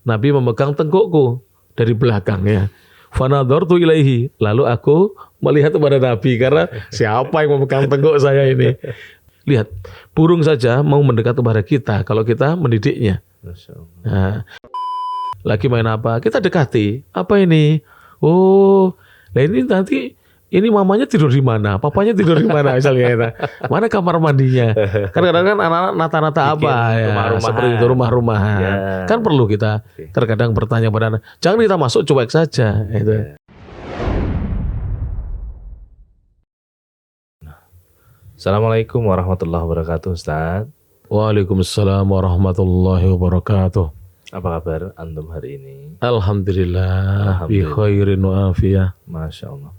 Nabi memegang tengkukku dari belakang ya. Fanadhartu ilaihi, lalu aku melihat kepada Nabi karena siapa yang memegang tengkuk saya ini. Lihat, burung saja mau mendekat kepada kita kalau kita mendidiknya. Nah, lagi main apa? Kita dekati. Apa ini? Oh, nah ini nanti ini mamanya tidur di mana? Papanya tidur di mana misalnya? Mana kamar mandinya? Kadang-kadang kan anak-anak nata-nata apa ya? Seperti itu rumah-rumahan. Ya. Kan perlu kita terkadang bertanya pada anak. Jangan kita masuk cuek saja. Itu. Assalamualaikum warahmatullahi wabarakatuh, Ustaz. Waalaikumsalam warahmatullahi wabarakatuh. Apa kabar antum hari ini? Alhamdulillah, bi khairin wa afiyah. Masya Allah.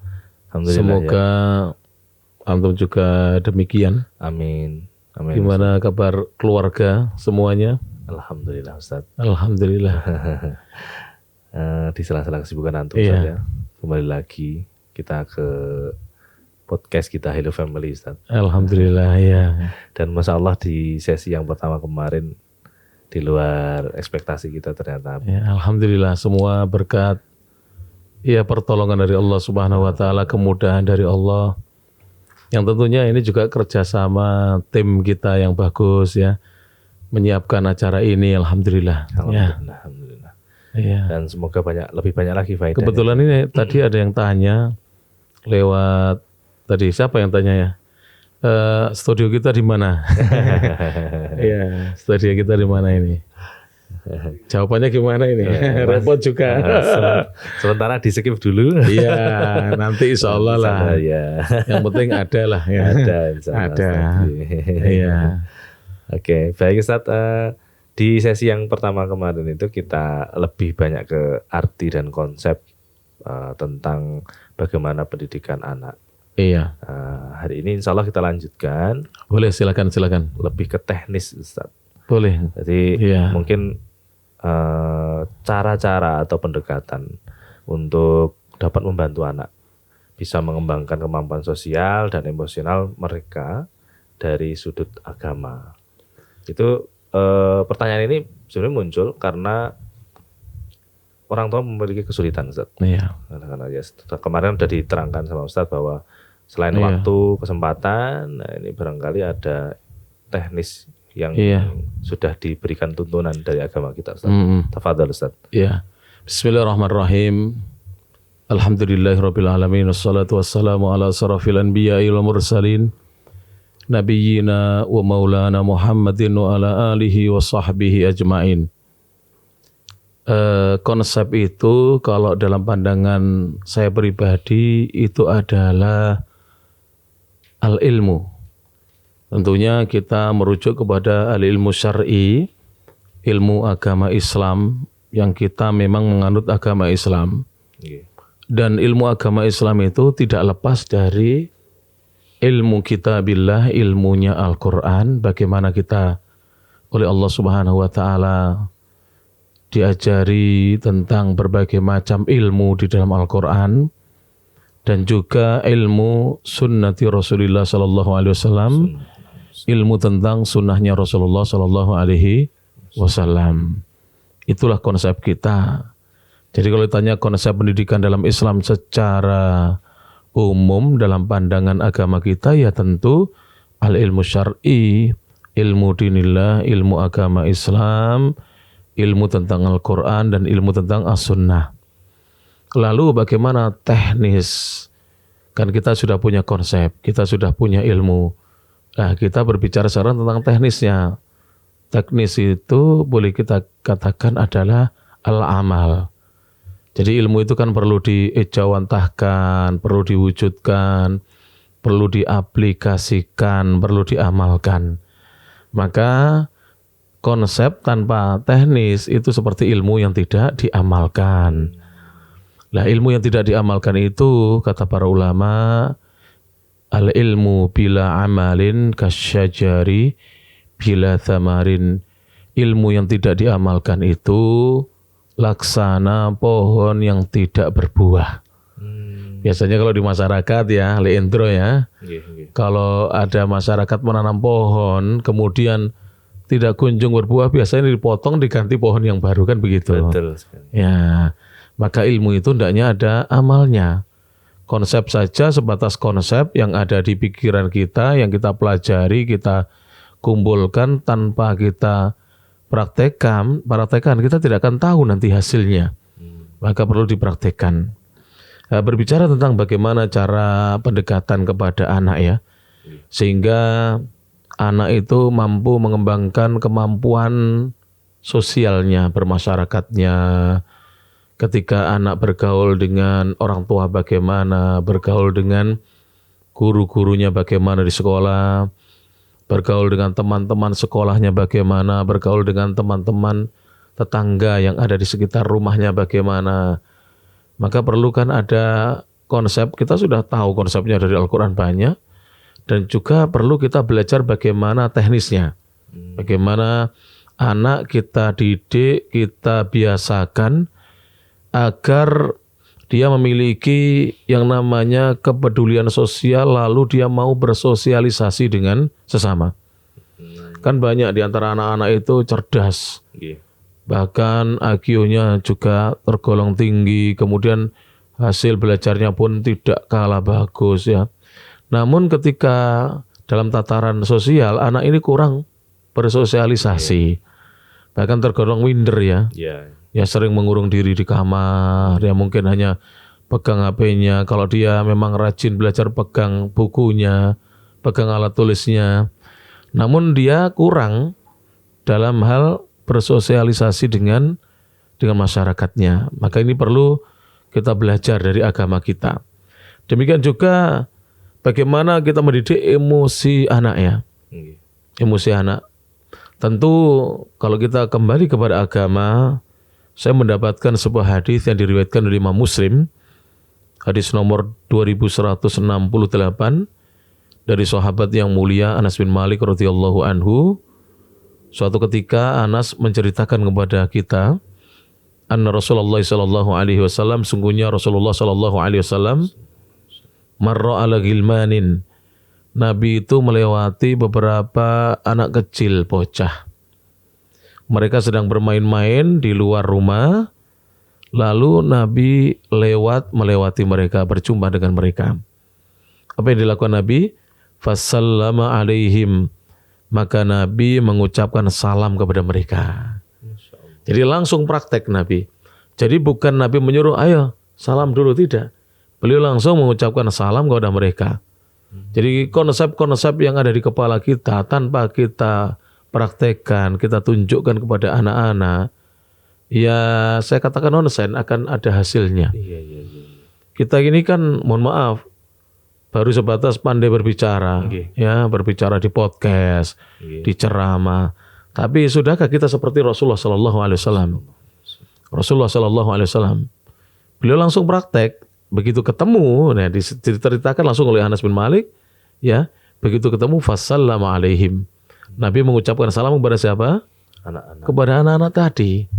Alhamdulillah. Semoga antum juga demikian. Amin. Amin. Gimana kabar keluarga semuanya? Alhamdulillah, Ustaz. Alhamdulillah. Di sela-sela kesibukan antum saja. Kembali lagi kita ke podcast kita Hello Family, Ustaz. Alhamdulillah ya. Dan Masya Allah di sesi yang pertama kemarin di luar ekspektasi kita ternyata. Ya, alhamdulillah semua berkat ya pertolongan dari Allah Subhanahu wa taala, kemudahan dari Allah. Yang tentunya ini juga kerjasama tim kita yang bagus ya. Menyiapkan acara ini alhamdulillah. Alhamdulillah, ya. alhamdulillah. Ya. Dan semoga lebih banyak lagi faedahnya. Kebetulan ini tadi ada yang tanya lewat tadi siapa yang tanya ya? Studio kita di mana? Iya, studio kita di mana ini? Jawabannya gimana ini? Repot juga. Sementara di skip dulu. Iya, nanti insya Allah lah. Ya. Yang penting ada lah ya. Ada. Iya. Oke, baik Ustaz. Di sesi yang pertama kemarin itu kita lebih banyak ke arti dan konsep tentang bagaimana pendidikan anak. Iya. Hari ini insya Allah kita lanjutkan. Boleh, silakan. Lebih ke teknis, Ustaz. Boleh. Jadi mungkin cara-cara atau pendekatan untuk dapat membantu anak bisa mengembangkan kemampuan sosial dan emosional mereka dari sudut agama. Itu pertanyaan ini sebenarnya muncul karena orang tua memiliki kesulitan, Ustaz. Iya. Karena ya, kemarin sudah diterangkan sama Ustaz bahwa selain waktu, kesempatan, nah ini barangkali ada teknis yang sudah diberikan tuntunan dari agama kita, Ustaz. Tafadhal, Ustaz. Iya. Bismillahirrahmanirrahim. Alhamdulillahirabbil alamin wassalatu wassalamu ala asrofil anbiya'i wal mursalin nabiyyina wa maulana Muhammadin wa ala alihi wa sahbihi ajmain. Konsep itu kalau dalam pandangan saya pribadi itu adalah al-ilmu. Tentunya kita merujuk kepada al-ilmu syar'i, ilmu agama Islam yang kita memang menganut agama Islam. Dan ilmu agama Islam itu tidak lepas dari ilmu kitabillah, ilmunya Al-Quran, bagaimana kita oleh Allah Subhanahu wa taala diajari tentang berbagai macam ilmu di dalam Al-Quran dan juga ilmu sunnati Rasulullah Sallallahu Alaihi Wasallam, ilmu tentang sunnahnya Rasulullah Sallallahu Alaihi Wasallam. Itulah konsep kita. Jadi kalau ditanya konsep pendidikan dalam Islam secara umum dalam pandangan agama kita ya tentu al-ilmu syar'i, ilmu dinillah, ilmu agama Islam, ilmu tentang Al-Quran dan ilmu tentang As-Sunnah. Lalu bagaimana teknis? Kan kita sudah punya konsep, kita sudah punya ilmu. Nah, kita berbicara sekarang tentang teknisnya. Teknis itu boleh kita katakan adalah al-amal. Jadi ilmu itu kan perlu diejawantahkan, perlu diwujudkan, perlu diaplikasikan, perlu diamalkan. Maka konsep tanpa teknis itu seperti ilmu yang tidak diamalkan. Nah, ilmu yang tidak diamalkan itu kata para ulama, al-ilmu bila amalin kasyajari bila thamarin. Ilmu yang tidak diamalkan itu laksana pohon yang tidak berbuah. Biasanya kalau di masyarakat ya, Leendro ya, kalau ada masyarakat menanam pohon, kemudian tidak kunjung berbuah biasanya dipotong diganti pohon yang baru kan begitu. Betul sekali. Ya, maka ilmu itu hendaknya ada amalnya. Konsep saja sebatas konsep yang ada di pikiran kita, yang kita pelajari, kita kumpulkan tanpa kita praktekkan, kita tidak akan tahu nanti hasilnya. Maka perlu dipraktekkan. Nah, berbicara tentang bagaimana cara pendekatan kepada anak ya, sehingga anak itu mampu mengembangkan kemampuan sosialnya, bermasyarakatnya. Ketika anak bergaul dengan orang tua bagaimana, bergaul dengan guru-gurunya bagaimana di sekolah, bergaul dengan teman-teman sekolahnya bagaimana, bergaul dengan teman-teman tetangga yang ada di sekitar rumahnya bagaimana. Maka perlu kan ada konsep, kita sudah tahu konsepnya dari Al-Quran banyak, dan juga perlu kita belajar bagaimana teknisnya. Bagaimana anak kita didik, kita biasakan agar dia memiliki yang namanya kepedulian sosial, lalu dia mau bersosialisasi dengan sesama. Kan banyak di antara anak-anak itu cerdas, bahkan IQ-nya juga tergolong tinggi, kemudian hasil belajarnya pun tidak kalah bagus ya. Namun ketika dalam tataran sosial, anak ini kurang bersosialisasi, bahkan tergolong minder ya. Ya sering mengurung diri di kamar, dia mungkin hanya pegang HP-nya. Kalau dia memang rajin belajar, pegang bukunya, pegang alat tulisnya. Namun dia kurang dalam hal bersosialisasi dengan masyarakatnya. Maka ini perlu kita belajar dari agama kita. Demikian juga bagaimana kita mendidik emosi anak ya. Emosi anak. Tentu kalau kita kembali kepada agama, saya mendapatkan sebuah hadis yang diriwayatkan oleh Imam Muslim, hadis nomor 2168 dari sahabat yang mulia Anas bin Malik radhiyallahu anhu. Suatu ketika Anas menceritakan kepada kita, anna Rasulullah sallallahu alaihi wasallam, sungguhnya Rasulullah sallallahu alaihi wasallam marra ala gilmanin. Nabi itu melewati beberapa anak kecil bocah. Mereka sedang bermain-main di luar rumah, lalu Nabi melewati mereka, berjumpa dengan mereka. Apa yang dilakukan Nabi? Fasallama alaihim. Maka Nabi mengucapkan salam kepada mereka. Jadi langsung praktek Nabi. Jadi bukan Nabi menyuruh, ayo salam dulu, tidak. Beliau langsung mengucapkan salam kepada mereka. Jadi konsep-konsep yang ada di kepala kita tanpa kita praktekkan, kita tunjukkan kepada anak-anak, ya saya katakan nonsen, akan ada hasilnya. Kita ini kan mohon maaf baru sebatas pandai berbicara, ya berbicara di podcast, di ceramah. Tapi sudahkah kita seperti Rasulullah Sallallahu Alaihi Wasallam? Rasulullah Sallallahu Alaihi Wasallam, beliau langsung praktek. Begitu ketemu, nah diceritakan langsung oleh Anas bin Malik, ya begitu ketemu fasallama alaihim. Nabi mengucapkan salam kepada siapa? Anak-anak. Kepada anak-anak tadi.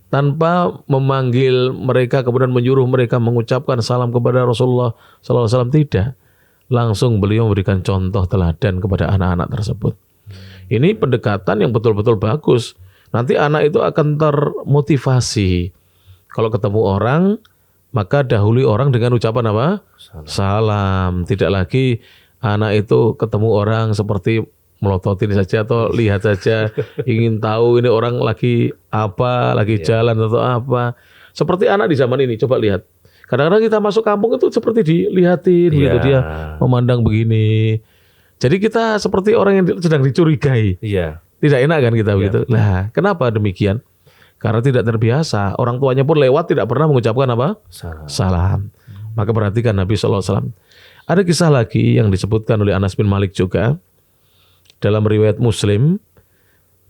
Tanpa memanggil mereka kemudian menyuruh mereka mengucapkan salam kepada Rasulullah SAW, tidak. Langsung beliau memberikan contoh teladan kepada anak-anak tersebut. Ini pendekatan yang betul-betul bagus. Nanti anak itu akan termotivasi. Kalau ketemu orang, maka dahului orang dengan ucapan apa? Salam. Tidak lagi anak itu ketemu orang seperti melototin saja atau lihat saja, ingin tahu ini orang lagi apa, lagi jalan atau apa. Seperti anak di zaman ini, coba lihat. Kadang-kadang kita masuk kampung itu seperti dilihatin, gitu, dia memandang begini. Jadi kita seperti orang yang sedang dicurigai. Tidak enak kan kita begitu. Nah, kenapa demikian? Karena tidak terbiasa. Orang tuanya pun lewat tidak pernah mengucapkan apa? Salam. Maka perhatikan Nabi SAW. Ada kisah lagi yang disebutkan oleh Anas bin Malik juga dalam riwayat Muslim.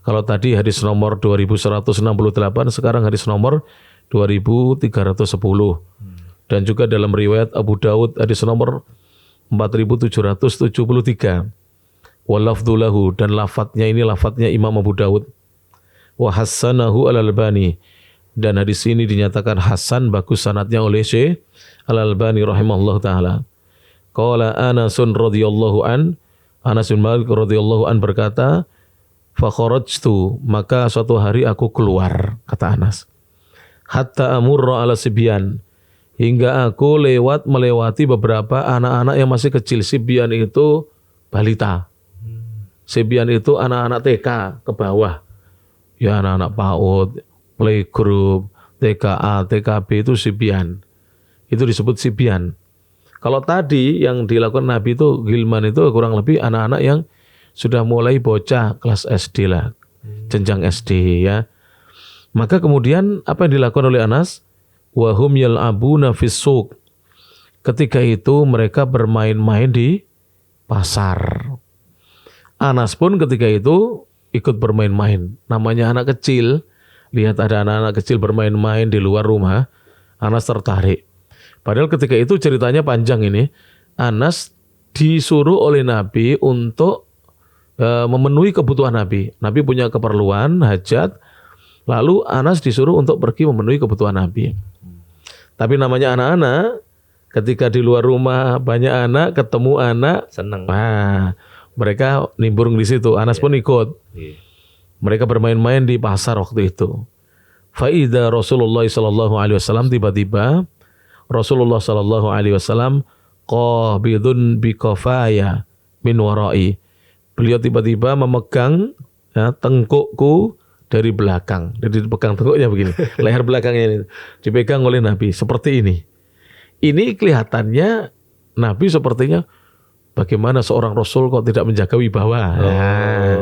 Kalau tadi hadis nomor 2168, sekarang hadis nomor 2310. Dan juga dalam riwayat Abu Daud hadis nomor 4773. Wa lafdzulahu, dan lafadznya ini lafadznya Imam Abu Daud. Wa hassanahu al-Albani, dan hadis ini dinyatakan hasan, bagus sanadnya oleh Syekh Al-Albani rahimahullah taala. Qala Anasun radhiyallahu an, Anas bin Malik radhiyallahu an berkata, Fa kharajtu, maka suatu hari aku keluar, kata Anas. Hatta amurra ala sibyan, hingga aku melewati beberapa anak-anak yang masih kecil. Sibyan itu balita. Sibyan itu anak-anak TK ke bawah. Ya anak-anak PAUD, playgroup, TKA, TKB itu sibyan. Itu disebut sibyan. Kalau tadi yang dilakukan Nabi itu gilman itu kurang lebih anak-anak yang sudah mulai bocah kelas SD lah, jenjang SD ya. Maka kemudian apa yang dilakukan oleh Anas? Wahum yal'abuna fis suq. Ketika itu mereka bermain-main di pasar. Anas pun ketika itu ikut bermain-main. Namanya anak kecil, lihat ada anak-anak kecil bermain-main di luar rumah, Anas tertarik. Padahal ketika itu ceritanya panjang ini. Anas disuruh oleh Nabi untuk memenuhi kebutuhan Nabi. Nabi punya keperluan, hajat, lalu Anas disuruh untuk pergi memenuhi kebutuhan Nabi. Tapi namanya anak-anak, ketika di luar rumah banyak anak, ketemu anak, Seneng. nah, mereka nimbrung di situ. Anas pun ikut. Mereka bermain-main di pasar waktu itu. Faida Rasulullah SAW, tiba-tiba Rasulullah SAW qabidun biqafaya min warai. Beliau tiba-tiba memegang ya, tengkukku dari belakang. Jadi dipegang tengkuknya begini, leher belakangnya ini dipegang oleh Nabi seperti ini. Ini kelihatannya Nabi sepertinya bagaimana seorang Rasul kok tidak menjaga wibawa. Nah,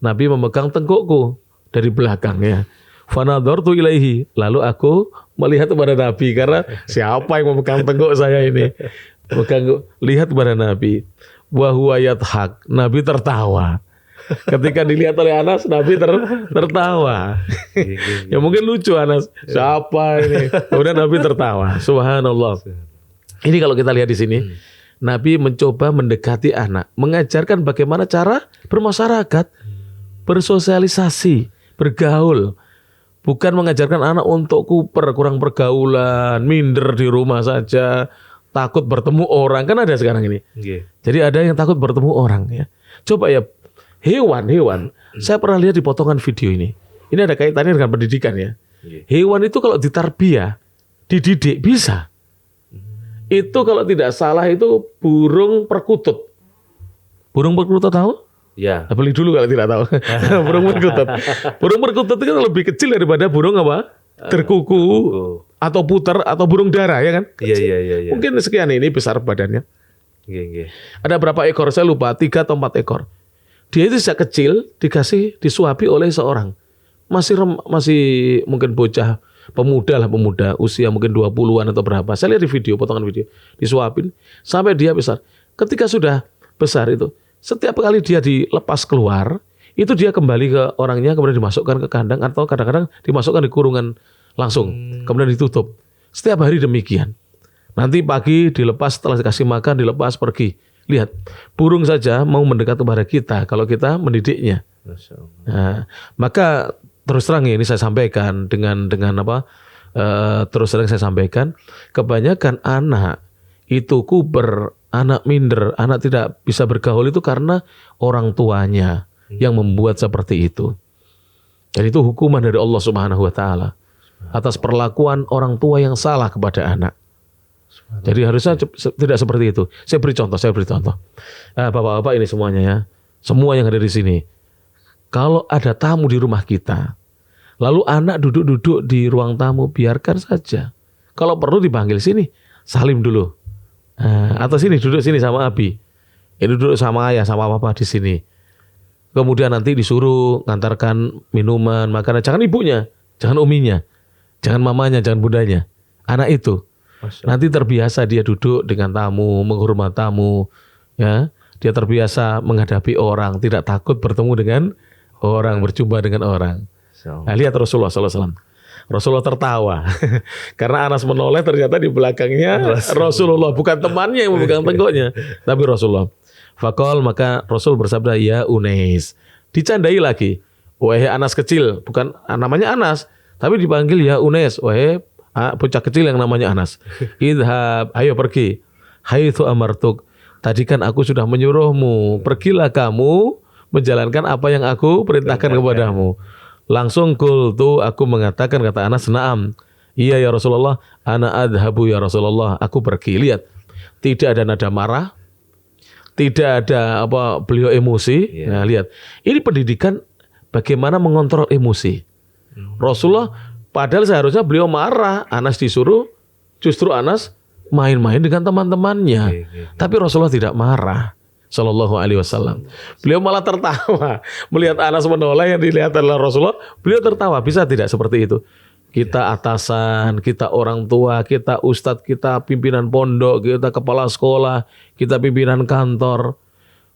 Nabi memegang tengkukku dari belakang ya. Fanadhartu ilaihi, lalu aku melihat kepada Nabi karena siapa yang memegang tengkuk saya ini? Lihat kepada Nabi. Wa huwa yadhak, Nabi tertawa. Ketika dilihat oleh Anas, Nabi tertawa. Ya mungkin lucu Anas, siapa ini? Kemudian Nabi tertawa. Subhanallah. Ini kalau kita lihat di sini, Nabi mencoba mendekati anak, mengajarkan bagaimana cara bermasyarakat, bersosialisasi, bergaul. Bukan mengajarkan anak untuk kuper, kurang pergaulan, minder di rumah saja, takut bertemu orang. Kan ada sekarang ini. Jadi ada yang takut bertemu orang ya. Coba ya, hewan. Saya pernah lihat di potongan video ini. Ini ada kaitannya dengan pendidikan ya. Hewan itu kalau ditarbiyah, dididik bisa. Itu kalau tidak salah itu burung perkutut. Burung perkutut tahu? Ya. Beli dulu kalau tidak tahu. Burung perkutut. Burung perkutut itu kan lebih kecil daripada burung apa? Terkuku atau puter atau burung dara ya kan? Iya. Mungkin sekian ini besar badannya. Iya. Ada berapa ekor saya lupa, 3 atau 4 ekor. Dia itu sejak kecil disuapi oleh seorang. Masih mungkin bocah, pemuda usia mungkin 20-an atau berapa. Saya lihat di video, potongan video, disuapin sampai dia besar. Ketika sudah besar itu, setiap kali dia dilepas keluar, itu dia kembali ke orangnya, kemudian dimasukkan ke kandang atau kadang-kadang dimasukkan di kurungan langsung, kemudian ditutup. Setiap hari demikian. Nanti pagi dilepas, setelah dikasih makan dilepas pergi. Lihat, burung saja mau mendekat kepada kita kalau kita mendidiknya. Nah, maka terus terang ini saya sampaikan dengan apa? Terus terang saya sampaikan, kebanyakan anak itu kuber, anak minder, anak tidak bisa bergaul itu karena orang tuanya yang membuat seperti itu. Dan itu hukuman dari Allah Subhanahu wa taala atas perlakuan orang tua yang salah kepada anak. Jadi harusnya tidak seperti itu. Saya beri contoh. Bapak-bapak ini semuanya ya. Semua yang ada di sini. Kalau ada tamu di rumah kita, lalu anak duduk-duduk di ruang tamu, biarkan saja. Kalau perlu dipanggil sini, salim dulu. Atau sini, duduk sini sama Abi. Ini duduk sama ayah, sama papa di sini. Kemudian nanti disuruh ngantarkan minuman, makanan. Jangan ibunya, jangan uminya, jangan mamanya, jangan bundanya. Anak itu. Nanti terbiasa dia duduk dengan tamu, menghormat tamu. Ya, dia terbiasa menghadapi orang, tidak takut bertemu dengan orang, berjumpa dengan orang. Nah, lihat Rasulullah SAW. Rasulullah tertawa karena Anas menoleh, ternyata di belakangnya Rasulullah, bukan temannya yang memegang tengkuknya, tapi Rasulullah. Faqal, maka Rasul bersabda, ya Unais. Dicandai lagi, wahai Anas kecil, bukan namanya Anas, tapi dipanggil ya Unais, wahai bocah kecil yang namanya Anas. Idhab, ayo pergi. Haitsu amartuk, tadi kan aku sudah menyuruhmu, pergilah kamu menjalankan apa yang aku perintahkan kepadamu. Langsung qultu, aku mengatakan, kata Anas, na'am. Iya ya Rasulullah, ana adhabu ya Rasulullah, aku pergi. Lihat, tidak ada nada marah, tidak ada beliau emosi. Nah, lihat. Ini pendidikan bagaimana mengontrol emosi. Rasulullah padahal seharusnya beliau marah, Anas disuruh, justru Anas main-main dengan teman-temannya. Tapi Rasulullah tidak marah. Sallallahu alaihi wasallam. Beliau malah tertawa melihat Anas menoleh, yang dilihat adalah Rasulullah. Beliau tertawa. Bisa tidak seperti itu? Kita atasan, kita orang tua, kita ustadz, kita pimpinan pondok, kita kepala sekolah, kita pimpinan kantor,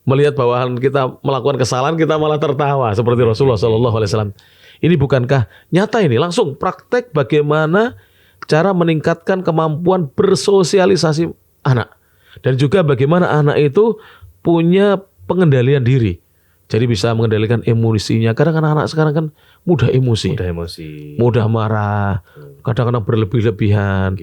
melihat bawahan kita melakukan kesalahan, kita malah tertawa seperti Rasulullah Sallallahu alaihi wasallam. Ini bukankah nyata ini? Langsung praktek bagaimana cara meningkatkan kemampuan bersosialisasi anak, dan juga bagaimana anak itu punya pengendalian diri. Jadi bisa mengendalikan emosinya. Kadang anak-anak sekarang kan mudah emosi. Mudah marah. Kadang-kadang berlebih-lebihan.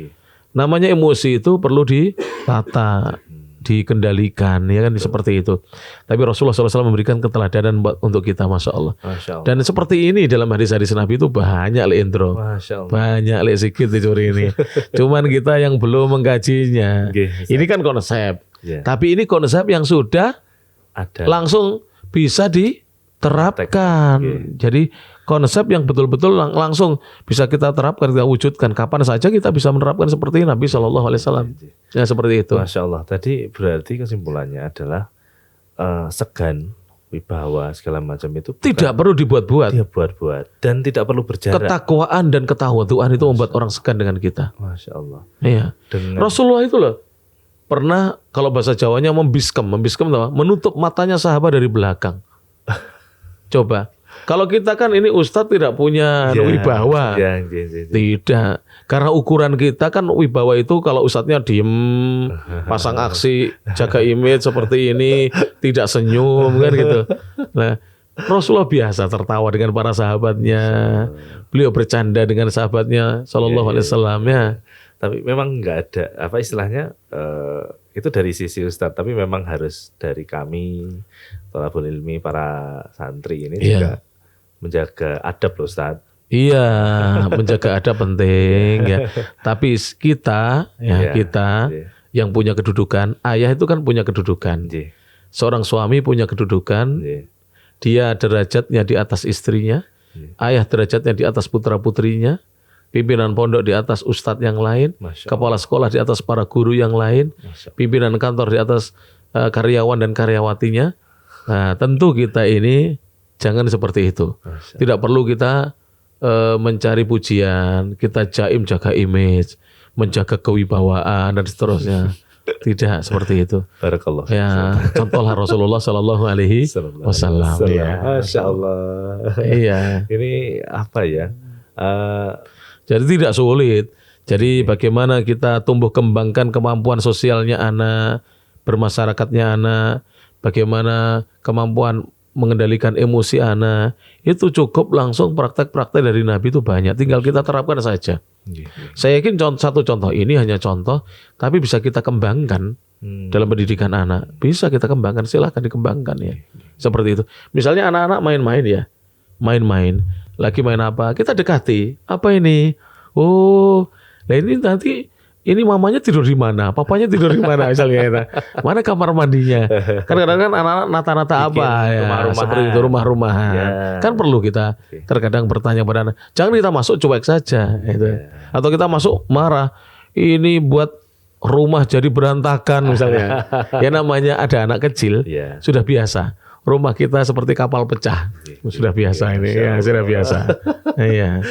Namanya emosi itu perlu ditata, dikendalikan, ya kan, seperti itu. Tapi Rasulullah SAW memberikan keteladanan untuk kita, Masya Allah. Dan seperti ini dalam hadis-hadis Nabi itu banyak Indro. Banyak sikit dicuri ini. Cuman kita yang belum mengkajinya. Ini kan konsep. Tapi ini konsep yang sudah ada, langsung bisa diterapkan. Jadi konsep yang betul-betul langsung bisa kita terapkan, kita wujudkan. Kapan saja kita bisa menerapkan seperti Nabi Shallallahu Alaihi Wasallam. Ya seperti itu. Masya Allah. Tadi berarti kesimpulannya adalah segan, wibawa, segala macam itu tidak perlu dibuat-buat. Dan tidak perlu berjarak. Ketakwaan dan ketawaduan itu membuat orang segan dengan kita. Masya Allah. Iya. Rasulullah itu loh pernah, kalau bahasa Jawanya membiskem apa? Menutup matanya sahabat dari belakang. Coba, kalau kita kan ini ustadz tidak punya wibawa. Tidak, karena ukuran kita kan wibawa itu kalau ustadznya diem, pasang aksi, jaga image seperti ini, tidak senyum kan gitu. Nah, Rasulullah biasa tertawa dengan para sahabatnya, beliau bercanda dengan sahabatnya Sallallahu Alaihi Wasallam ya. Tapi memang nggak ada apa istilahnya, itu dari sisi Ustadz, tapi memang harus dari kami thalabul ilmi, para santri ini juga menjaga adab loh Ustadz. Iya, menjaga adab penting ya. Tapi kita yang punya kedudukan, ayah itu kan punya kedudukan. Seorang suami punya kedudukan, dia derajatnya di atas istrinya, ayah derajatnya di atas putra-putrinya, pimpinan pondok di atas ustadz yang lain, kepala sekolah di atas para guru yang lain, pimpinan kantor di atas karyawan dan karyawatinya. Nah, tentu kita ini jangan seperti itu. Tidak perlu kita mencari pujian, kita jaim jaga image, menjaga kewibawaan dan seterusnya. Tidak seperti itu. Barakallah. Ya, contohlah Rasulullah Sallallahu Alaihi Wasallam. Masya Allah. Iya. Ini apa ya? Jadi tidak sulit. Jadi bagaimana kita tumbuh kembangkan kemampuan sosialnya anak, bermasyarakatnya anak, bagaimana kemampuan mengendalikan emosi anak, itu cukup langsung praktek-praktek dari Nabi itu banyak. Tinggal kita terapkan saja. Saya yakin satu contoh ini hanya contoh, tapi bisa kita kembangkan dalam pendidikan anak. Bisa kita kembangkan, silahkan dikembangkan ya. Seperti itu. Misalnya anak-anak main-main ya, main-main. Lagi main apa? Kita dekati. Apa ini? Oh, nah ini nanti ini mamanya tidur di mana? Papanya tidur di mana misalnya? Mana kamar mandinya? Kan kadang-kadang anak-anak nata-nata apa ya? Seperti itu, rumah-rumahan. Kan perlu kita terkadang bertanya pada anak. Jangan kita masuk cuek saja, gitu. Atau kita masuk marah. Ini buat rumah jadi berantakan misalnya. Ya namanya ada anak kecil, sudah biasa. Rumah kita seperti kapal pecah. Sudah biasa ini, ya sudah biasa. Iya.